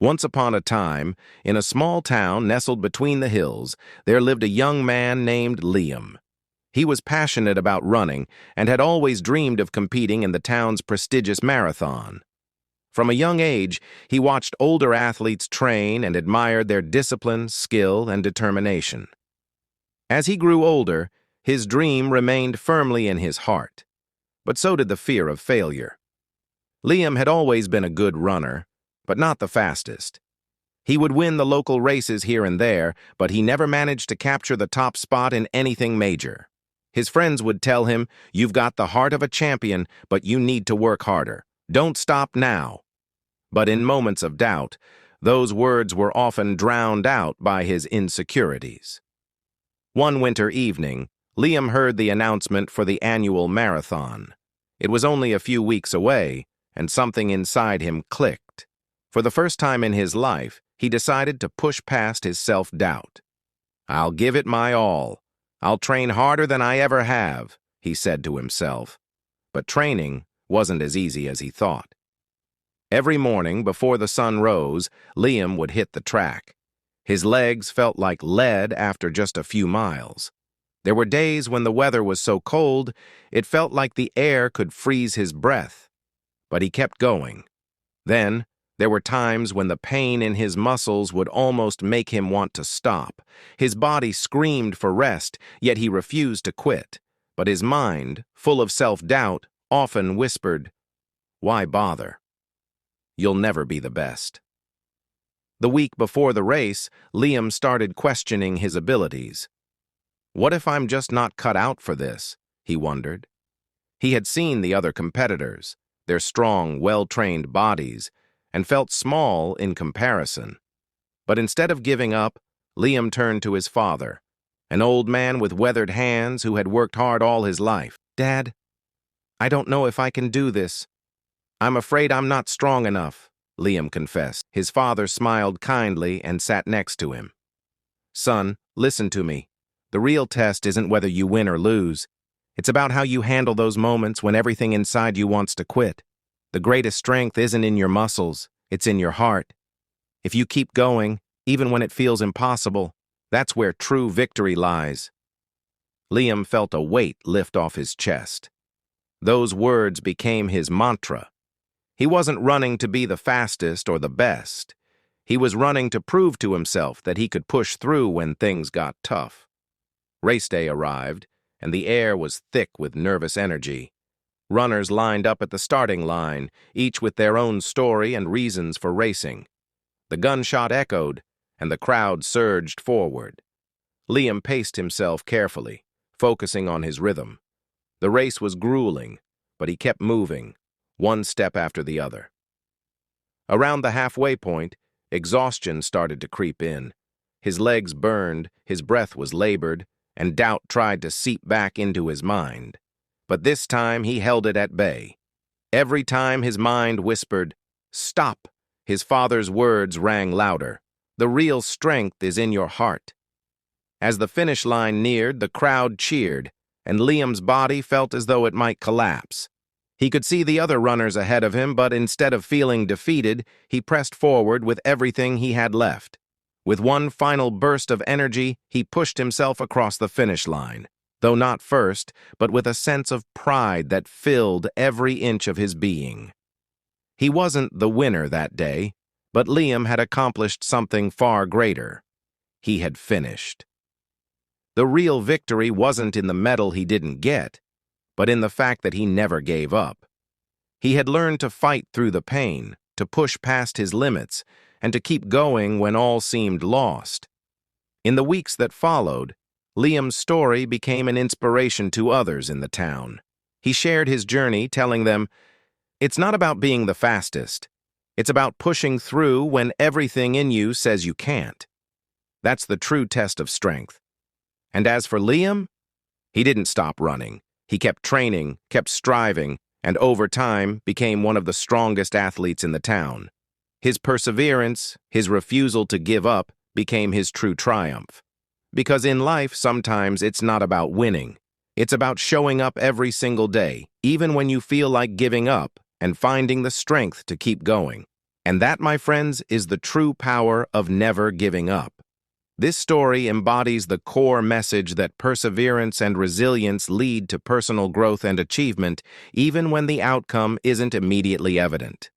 Once upon a time, in a small town nestled between the hills, there lived a young man named Liam. He was passionate about running and had always dreamed of competing in the town's prestigious marathon. From a young age, he watched older athletes train and admired their discipline, skill, and determination. As he grew older, his dream remained firmly in his heart, but so did the fear of failure. Liam had always been a good runner, but not the fastest. He would win the local races here and there, but he never managed to capture the top spot in anything major. His friends would tell him, "You've got the heart of a champion, but you need to work harder. Don't stop now." But in moments of doubt, those words were often drowned out by his insecurities. One winter evening, Liam heard the announcement for the annual marathon. It was only a few weeks away, and something inside him clicked. For the first time in his life, he decided to push past his self-doubt. "I'll give it my all. I'll train harder than I ever have," he said to himself. But training wasn't as easy as he thought. Every morning, before the sun rose, Liam would hit the track. His legs felt like lead after just a few miles. There were days when the weather was so cold, it felt like the air could freeze his breath. But he kept going. Then, there were times when the pain in his muscles would almost make him want to stop. His body screamed for rest, yet he refused to quit. But his mind, full of self-doubt, often whispered, "Why bother? You'll never be the best." The week before the race, Liam started questioning his abilities. What if I'm just not cut out for this? He wondered. He had seen the other competitors, their strong, well-trained bodies, and felt small in comparison. But instead of giving up, Liam turned to his father, an old man with weathered hands who had worked hard all his life. "Dad, I don't know if I can do this. I'm afraid I'm not strong enough," Liam confessed. His father smiled kindly and sat next to him. "Son, listen to me. The real test isn't whether you win or lose. It's about how you handle those moments when everything inside you wants to quit. The greatest strength isn't in your muscles, it's in your heart. If you keep going, even when it feels impossible, that's where true victory lies." Liam felt a weight lift off his chest. Those words became his mantra. He wasn't running to be the fastest or the best. He was running to prove to himself that he could push through when things got tough. Race day arrived, and the air was thick with nervous energy. Runners lined up at the starting line, each with their own story and reasons for racing. The gunshot echoed, and the crowd surged forward. Liam paced himself carefully, focusing on his rhythm. The race was grueling, but he kept moving, one step after the other. Around the halfway point, exhaustion started to creep in. His legs burned, his breath was labored, and doubt tried to seep back into his mind. But this time he held it at bay. Every time his mind whispered, "Stop," his father's words rang louder. "The real strength is in your heart." As the finish line neared, the crowd cheered, and Liam's body felt as though it might collapse. He could see the other runners ahead of him, but instead of feeling defeated, he pressed forward with everything he had left. With one final burst of energy, he pushed himself across the finish line. Though not first, but with a sense of pride that filled every inch of his being. He wasn't the winner that day, but Liam had accomplished something far greater. He had finished. The real victory wasn't in the medal he didn't get, but in the fact that he never gave up. He had learned to fight through the pain, to push past his limits, and to keep going when all seemed lost. In the weeks that followed, Liam's story became an inspiration to others in the town. He shared his journey, telling them, "It's not about being the fastest. It's about pushing through when everything in you says you can't. That's the true test of strength." And as for Liam, he didn't stop running. He kept training, kept striving, and over time became one of the strongest athletes in the town. His perseverance, his refusal to give up, became his true triumph. Because in life, sometimes it's not about winning. It's about showing up every single day, even when you feel like giving up, and finding the strength to keep going. And that, my friends, is the true power of never giving up. This story embodies the core message that perseverance and resilience lead to personal growth and achievement, even when the outcome isn't immediately evident.